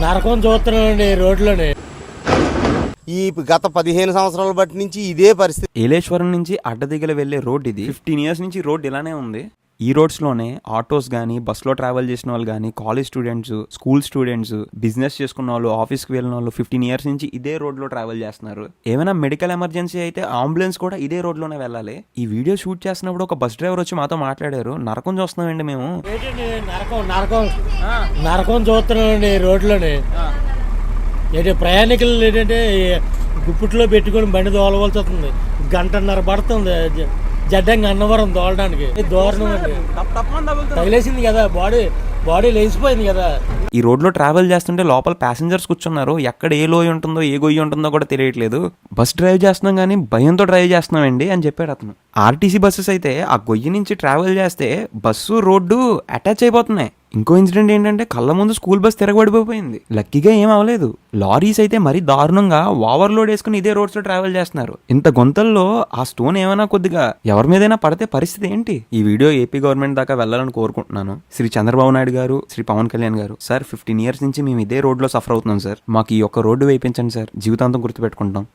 నరకం చూస్తున్నానండి రోడ్లోనే. ఈ గత 15 సంవత్సరాల బట్టి నుంచి ఇదే పరిస్థితి. ఏలేశ్వరం నుంచి అడ్డదిగల వెళ్లే రోడ్ ఇది. 15 years నుంచి రోడ్ ఇలానే ఉంది. ఈ రోడ్స్లోనే ఆటోస్ కానీ, బస్సులో ట్రావెల్ చేసిన వాళ్ళు కానీ, college students, school students, business చేసుకున్న వాళ్ళు, ఆఫీస్కి వెళ్ళిన వాళ్ళు 15 years నుంచి ఇదే రోడ్లో ట్రావెల్ చేస్తున్నారు. ఏమైనా మెడికల్ ఎమర్జెన్సీ అయితే అంబులెన్స్ కూడా ఇదే రోడ్లోనే వెళ్ళాలి. ఈ వీడియో షూట్ చేస్తున్నప్పుడు ఒక బస్ డ్రైవర్ వచ్చి మాతో మాట్లాడారు. నరకం చూస్తున్నామండి మేము. నరకం చూస్తున్నానండి రోడ్లోనే. ఏంటి ప్రయాణికులు ఏంటంటే గుప్పిట్లో పెట్టుకొని బండి దోలవలసి వస్తుంది. 1.5 పడుతుంది జడ్డంగా అన్నవరం దోలడానికి. దూరం అండి, తగిలేసింది కదా, బాడీ లేచిపోయింది కదా. ఈ రోడ్ లో ట్రావెల్ చేస్తుంటే లోపల ప్యాసింజర్స్ కూర్చున్నారు. ఎక్కడ ఏ లోయ ఉంటుందో, ఏ గొయ్యి ఉంటుందో కూడా తెలియట్లేదు. బస్ డ్రైవ్ చేస్తున్నాం కానీ భయంతో డ్రైవ్ చేస్తున్నామండి అని చెప్పాడు అతను. ఆర్టీసీ బస్సెస్ అయితే ఆ గొయ్యి నుంచి ట్రావెల్ చేస్తే బస్సు రోడ్డు అటాచ్ అయిపోతున్నాయి. ఇంకో ఇన్సిడెంట్ ఏంటంటే కళ్ళ ముందు స్కూల్ బస్ తిరగబడిపోయింది. లక్కీగా ఏం అవ్వలేదు. లారీస్ అయితే మరీ దారుణంగా ఓవర్లోడ్ వేసుకుని ఇదే రోడ్స్ లో ట్రావెల్ చేస్తున్నారు. ఇంత గొంతల్లో ఆ స్టోన్ ఏమైనా కొద్దిగా ఎవరి మీదైనా పడితే పరిస్థితి ఏంటి? ఈ వీడియో ఏపీ గవర్నమెంట్ దాకా వెళ్ళాలని కోరుకుంటున్నాను. శ్రీ చంద్రబాబు నాయుడు గారు, శ్రీ పవన్ కళ్యాణ్ గారు, సార్ 15 years నుంచి మేము ఇదే రోడ్ లో సఫర్ అవుతున్నాం సార్. మాకు ఈ ఒక్క రోడ్డు వేయించండి సార్, జీవితాంతం గుర్తుపెట్టుకుంటాం.